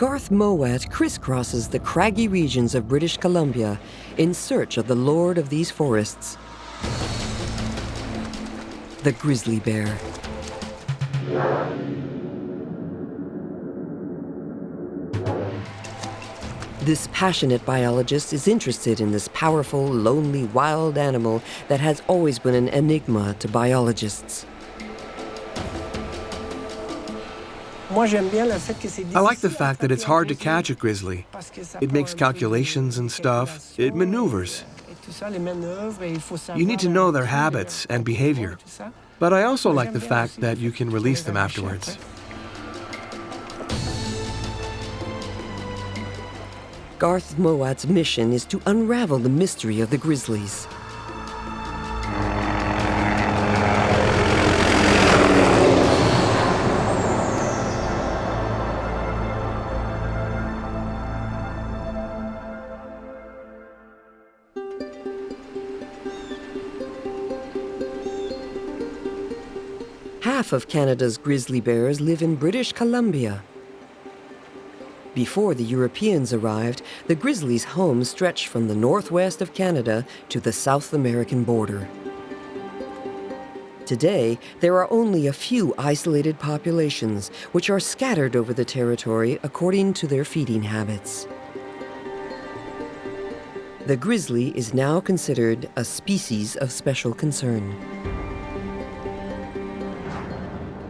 Garth Mowat crisscrosses the craggy regions of British Columbia in search of the lord of these forests, the grizzly bear. This passionate biologist is interested in this powerful, lonely, wild animal that has always been an enigma to biologists. I like the fact that it's hard to catch a grizzly. It makes calculations and stuff. It maneuvers. You need to know their habits and behavior. But I also like the fact that you can release them afterwards. Garth Mowat's mission is to unravel the mystery of the grizzlies. Half of Canada's grizzly bears live in British Columbia. Before the Europeans arrived, the grizzlies' home stretched from the northwest of Canada to the South American border. Today, there are only a few isolated populations, which are scattered over the territory according to their feeding habits. The grizzly is now considered a species of special concern.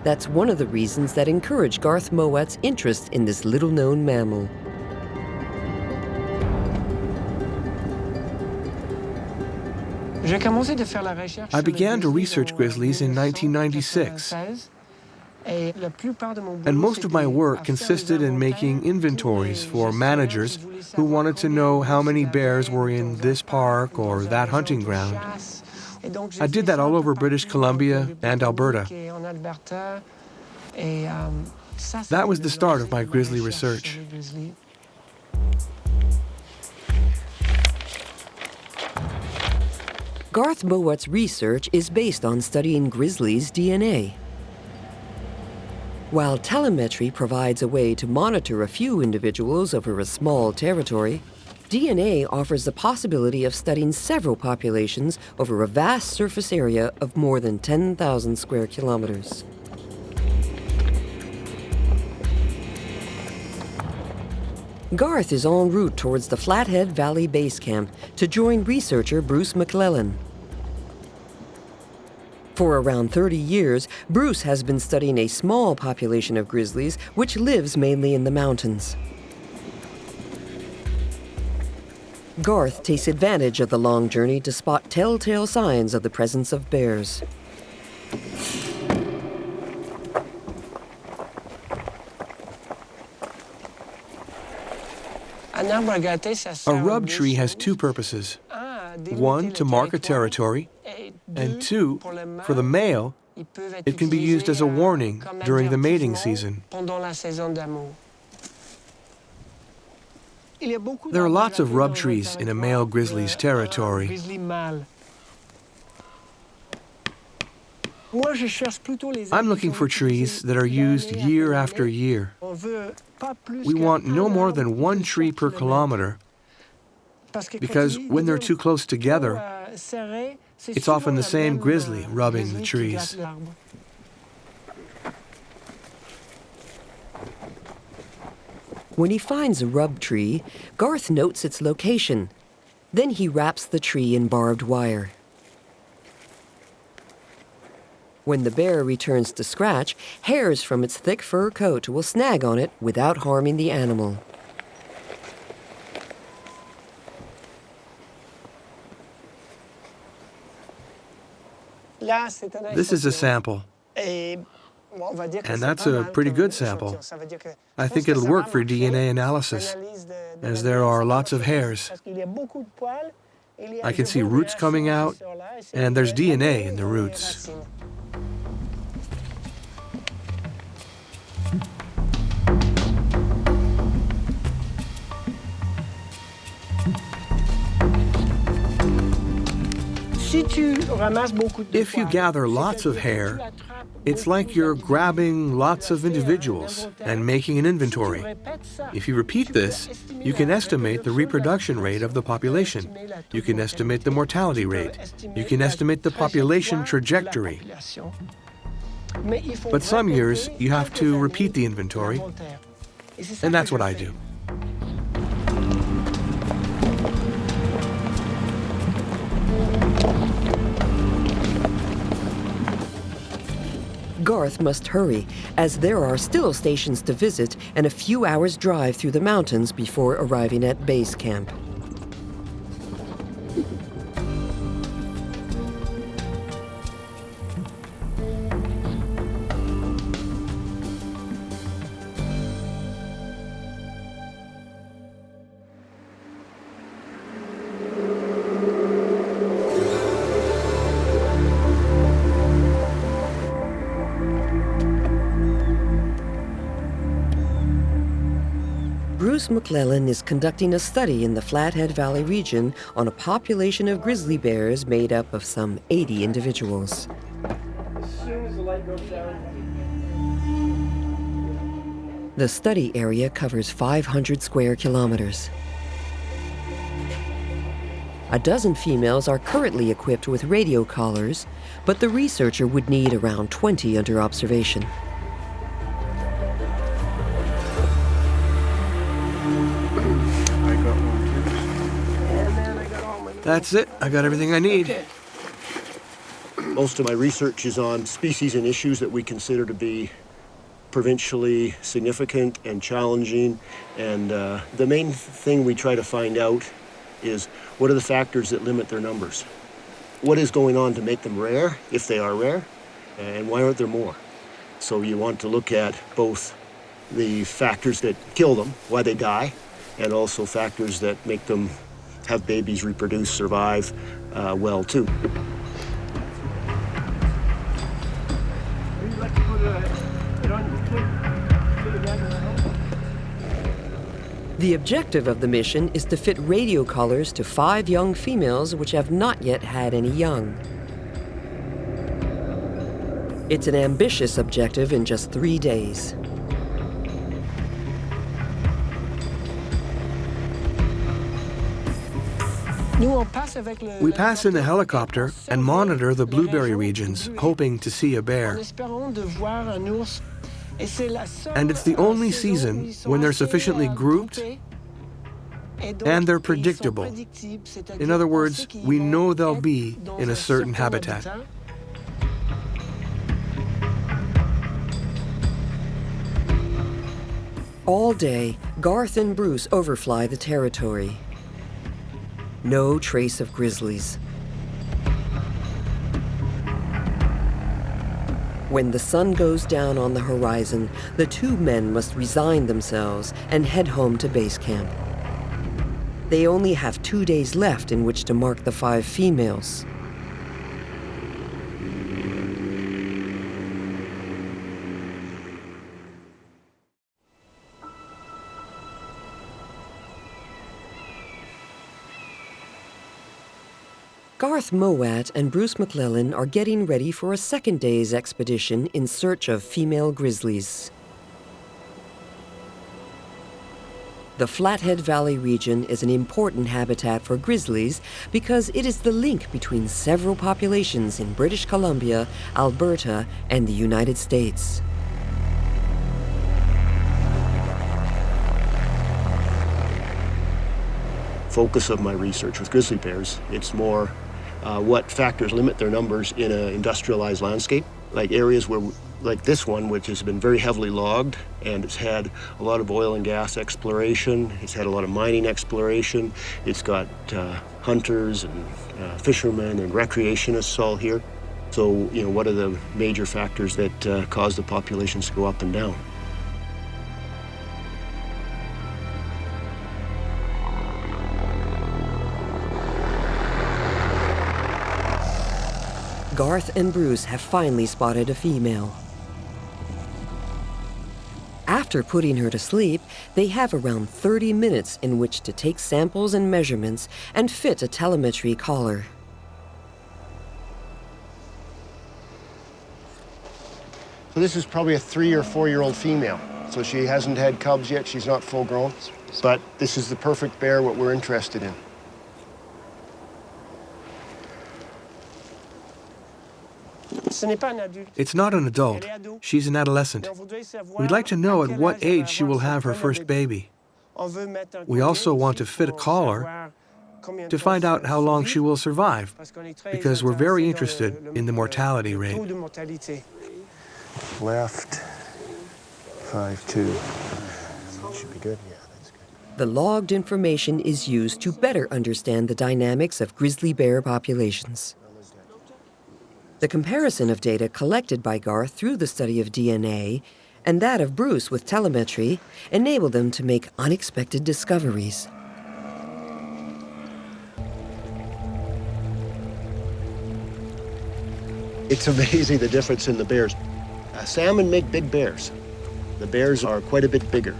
That's one of the reasons that encourage Garth Mowat's interest in this little-known mammal. I began to research grizzlies in 1996, and most of my work consisted in making inventories for managers who wanted to know how many bears were in this park or that hunting ground. I did that all over British Columbia and Alberta. That was the start of my grizzly research. Garth Mowat's research is based on studying grizzlies' DNA. While telemetry provides a way to monitor a few individuals over a small territory, DNA offers the possibility of studying several populations over a vast surface area of more than 10,000 square kilometers. Garth is en route towards the Flathead Valley Base Camp to join researcher Bruce McClellan. For around 30 years, Bruce has been studying a small population of grizzlies which lives mainly in the mountains. Garth takes advantage of the long journey to spot telltale signs of the presence of bears. A rub tree has two purposes. One, to mark a territory, and two, for the male, it can be used as a warning during the mating season. There are lots of rub trees in a male grizzly's territory. I'm looking for trees that are used year after year. We want no more than one tree per kilometer, because when they're too close together, it's often the same grizzly rubbing the trees. When he finds a rub tree, Garth notes its location. Then he wraps the tree in barbed wire. When the bear returns to scratch, hairs from its thick fur coat will snag on it without harming the animal. This is a sample. And that's a pretty good sample. I think it'll work for DNA analysis, as there are lots of hairs. I can see roots coming out, and there's DNA in the roots. If you gather lots of hair, it's like you're grabbing lots of individuals and making an inventory. If you repeat this, you can estimate the reproduction rate of the population. You can estimate the mortality rate. You can estimate the population trajectory. But some years, you have to repeat the inventory, and that's what I do. Garth must hurry, as there are still stations to visit and a few hours' drive through the mountains before arriving at base camp. Bruce McClellan is conducting a study in the Flathead Valley region on a population of grizzly bears made up of some 80 individuals. As soon as the light goes down. The study area covers 500 square kilometers. A dozen females are currently equipped with radio collars, but the researcher would need around 20 under observation. That's it. I got everything I need. Okay. Most of my research is on species and issues that we consider to be provincially significant and challenging. And the main thing we try to find out is what are the factors that limit their numbers? What is going on to make them rare, if they are rare, and why aren't there more? So you want to look at both the factors that kill them, why they die, and also factors that make them have babies, reproduce, survive well too. The objective of the mission is to fit radio collars to 5 young females which have not yet had any young. It's an ambitious objective in just 3 days. We pass in the helicopter and monitor the blueberry regions, hoping to see a bear. And it's the only season when they're sufficiently grouped and they're predictable. In other words, we know they'll be in a certain habitat. All day, Garth and Bruce overfly the territory. No trace of grizzlies. When the sun goes down on the horizon, the 2 men must resign themselves and head home to base camp. They only have 2 days left in which to mark the 5 females. Garth Mowat and Bruce McClellan are getting ready for a second day's expedition in search of female grizzlies. The Flathead Valley region is an important habitat for grizzlies because it is the link between several populations in British Columbia, Alberta, and the United States. Focus of my research with grizzly bears, it's more what factors limit their numbers in an industrialized landscape, like areas where, like this one, which has been very heavily logged, and it's had a lot of oil and gas exploration, it's had a lot of mining exploration, it's got hunters and fishermen and recreationists all here. So, what are the major factors that cause the populations to go up and down? Garth and Bruce have finally spotted a female. After putting her to sleep, they have around 30 minutes in which to take samples and measurements and fit a telemetry collar. So this is probably a 3 or 4-year-old female. So she hasn't had cubs yet, she's not full grown. But this is the perfect bear, what we're interested in. It's not an adult. She's an adolescent. We'd like to know at what age she will have her first baby. We also want to fit a collar to find out how long she will survive, because we're very interested in the mortality rate. Left, 5'2". Should be good, yeah, that's good. The logged information is used to better understand the dynamics of grizzly bear populations. The comparison of data collected by Garth through the study of DNA and that of Bruce with telemetry enabled them to make unexpected discoveries. It's amazing the difference in the bears. Salmon make big bears. The bears are quite a bit bigger.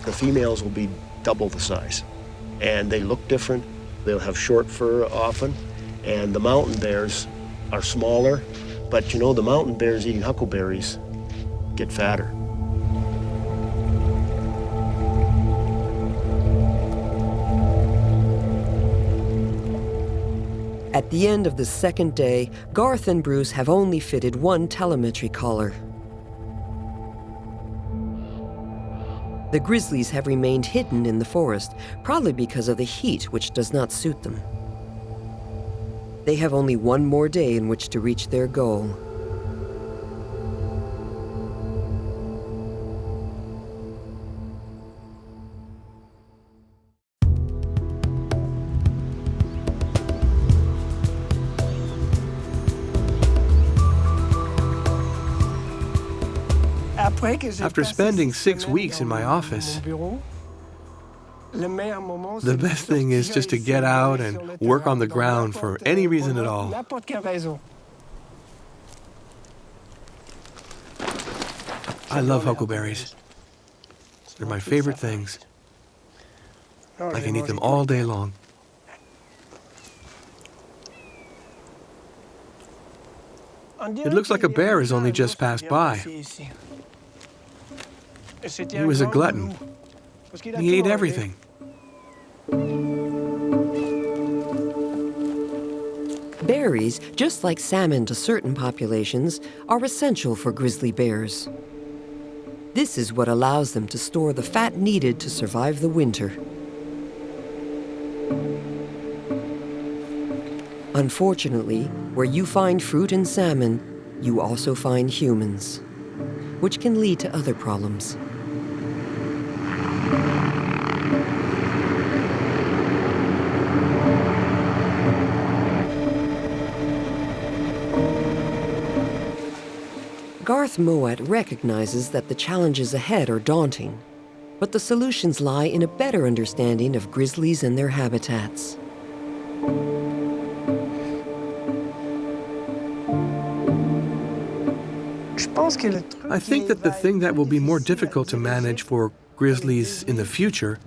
The females will be double the size. And they look different. They'll have short fur often. And the mountain bears are smaller. But you know, the mountain bears eating huckleberries get fatter. At the end of the second day, Garth and Bruce have only fitted one telemetry collar. The grizzlies have remained hidden in the forest, probably because of the heat, which does not suit them. They have only one more day in which to reach their goal. After spending 6 weeks in my office, the best thing is just to get out and work on the ground for any reason at all. I love huckleberries. They're my favorite things. I can eat them all day long. It looks like a bear has only just passed by. He was a glutton. He ate everything. Berries, just like salmon to certain populations, are essential for grizzly bears. This is what allows them to store the fat needed to survive the winter. Unfortunately, where you find fruit and salmon, you also find humans, which can lead to other problems. Garth Mowat recognizes that the challenges ahead are daunting, but the solutions lie in a better understanding of grizzlies and their habitats. I think that the thing that will be more difficult to manage for grizzlies in the future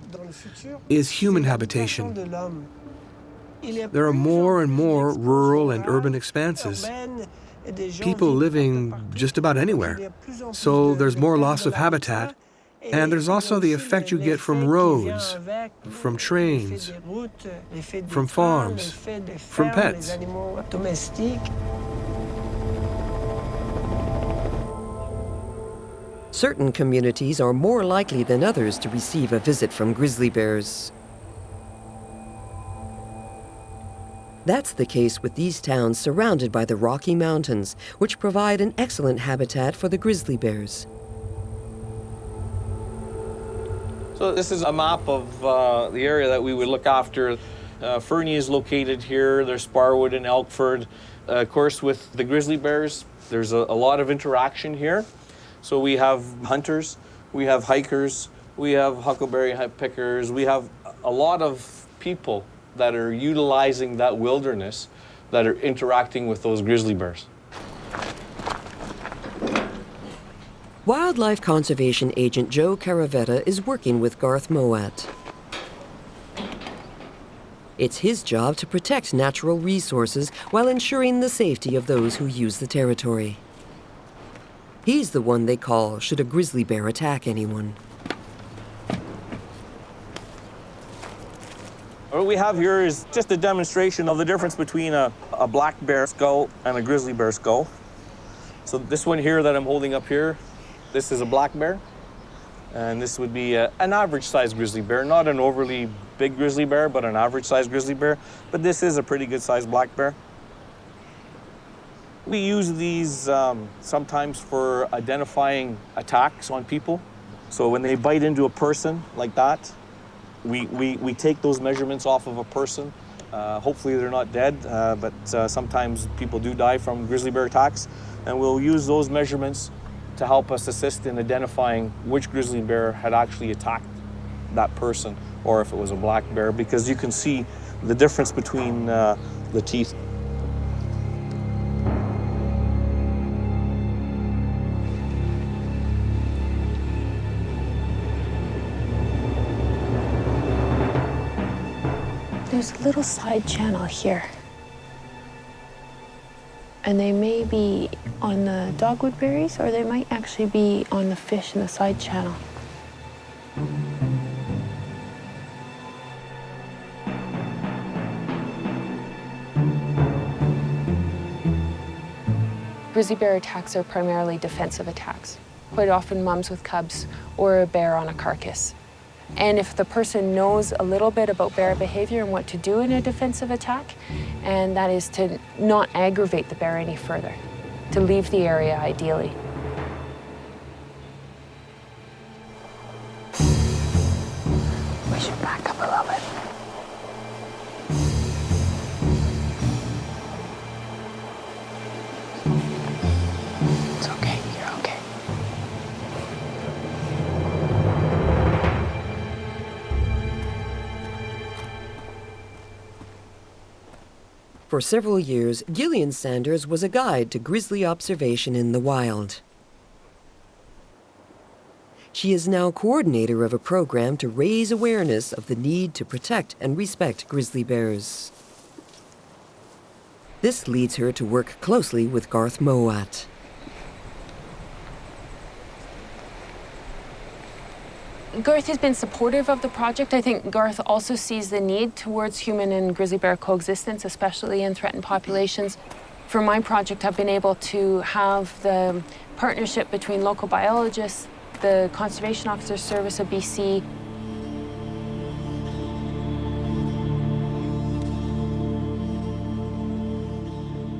is human habitation. There are more and more rural and urban expanses. People living just about anywhere. So there's more loss of habitat, and there's also the effect you get from roads, from trains, from farms, from pets. Certain communities are more likely than others to receive a visit from grizzly bears. That's the case with these towns surrounded by the Rocky Mountains, which provide an excellent habitat for the grizzly bears. So this is a map of the area that we would look after. Fernie is located here, there's Sparwood and Elkford. Of course, with the grizzly bears, there's a lot of interaction here. So we have hunters, we have hikers, we have huckleberry pickers, we have a lot of people that are utilizing that wilderness that are interacting with those grizzly bears. Wildlife conservation agent Joe Caravetta is working with Garth Mowat. It's his job to protect natural resources while ensuring the safety of those who use the territory. He's the one they call should a grizzly bear attack anyone. What we have here is just a demonstration of the difference between a black bear skull and a grizzly bear skull. So this one here that I'm holding up here, this is a black bear. And this would be an average-sized grizzly bear, not an overly big grizzly bear, but an average-sized grizzly bear. But this is a pretty good-sized black bear. We use these sometimes for identifying attacks on people. So when they bite into a person like that, we take those measurements off of a person. Hopefully they're not dead, but sometimes people do die from grizzly bear attacks. And we'll use those measurements to help us assist in identifying which grizzly bear had actually attacked that person, or if it was a black bear, because you can see the difference between the teeth. There's a little side channel here. And they may be on the dogwood berries, or they might actually be on the fish in the side channel. Grizzly bear attacks are primarily defensive attacks, quite often mums with cubs or a bear on a carcass. And if the person knows a little bit about bear behavior and what to do in a defensive attack, and that is to not aggravate the bear any further, to leave the area ideally. We should back up a little bit. It's okay, you're okay. For several years, Gillian Sanders was a guide to grizzly observation in the wild. She is now coordinator of a program to raise awareness of the need to protect and respect grizzly bears. This leads her to work closely with Garth Mowat. Garth has been supportive of the project. I think Garth also sees the need towards human and grizzly bear coexistence, especially in threatened populations. For my project, I've been able to have the partnership between local biologists, the Conservation Officer Service of BC,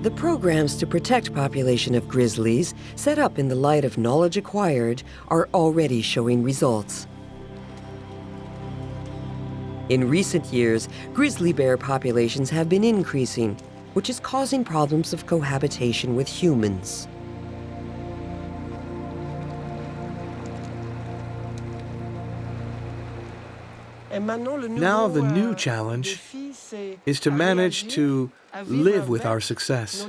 The programs to protect population of grizzlies, set up in the light of knowledge acquired, are already showing results. In recent years, grizzly bear populations have been increasing, which is causing problems of cohabitation with humans. Now the new challenge is to manage to live with our success.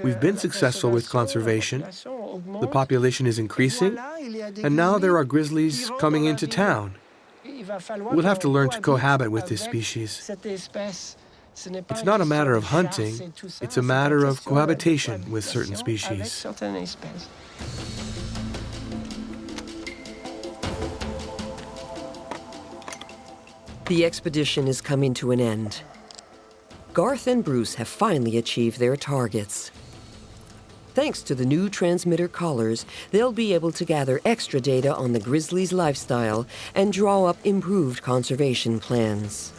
We've been successful with conservation. The population is increasing, and now there are grizzlies coming into town. We'll have to learn to cohabit with this species. It's not a matter of hunting, it's a matter of cohabitation with certain species. The expedition is coming to an end. Garth and Bruce have finally achieved their targets. Thanks to the new transmitter collars, they'll be able to gather extra data on the grizzly's lifestyle and draw up improved conservation plans.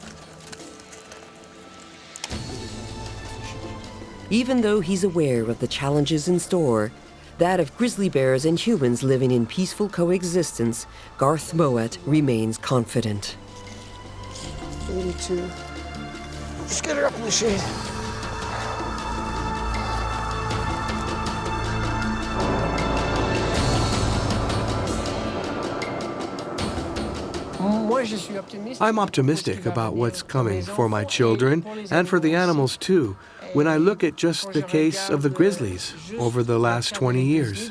Even though he's aware of the challenges in store, that of grizzly bears and humans living in peaceful coexistence, Garth Mowat remains confident. We need to just get her up in the shade. I'm optimistic about what's coming for my children and for the animals too, when I look at just the case of the grizzlies over the last 20 years.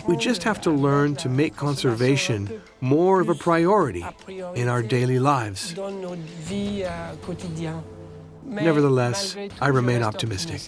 We just have to learn to make conservation more of a priority in our daily lives. Nevertheless, I remain optimistic.